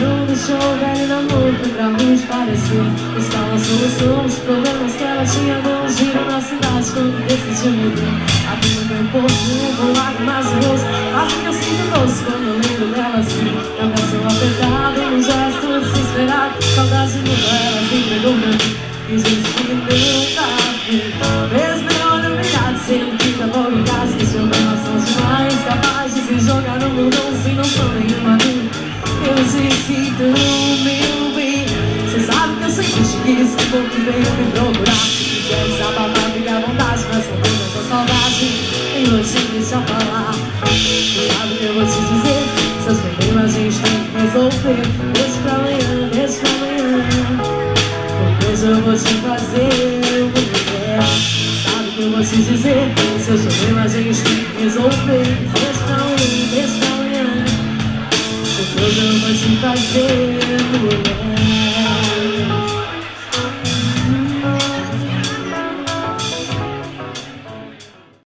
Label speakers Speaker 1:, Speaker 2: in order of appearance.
Speaker 1: não deixou o velho namoro pra luz parecer buscar uma solução dos problemas que ela tinha no giro na cidade quando decidiu mudar. Abrindo meu corpo com lágrimas no rosto, assim que eu sinto doce quando eu lembro dela assim. Meu coração apertado, num gesto desesperado, saudade mudou, ela se entregou pra mim e disse que nunca vi. Mesmo meu olho brilhado, sendo que tava em casa, que sua relação demais, capaz de se jogar no mundão sem noção nenhuma minha. Eu disse tão meu bem, cê sabe que eu sempre te quis, que bom que veio me procurar. Se quiser desabafar, fica à vontade, mas não tem essa saudade, nem vou te deixar falar. Cê sabe que eu vou te dizer, seus problemas a gente tem que resolver. Deixa pra amanhã, deixa pra amanhã, porque hoje eu vou te fazer mulher. Sabe que eu vou te dizer, seus problemas a gente tem que resolver. Deixa pra amanhã, deixa pra amanhã, hoje eu vou te fazer mulher.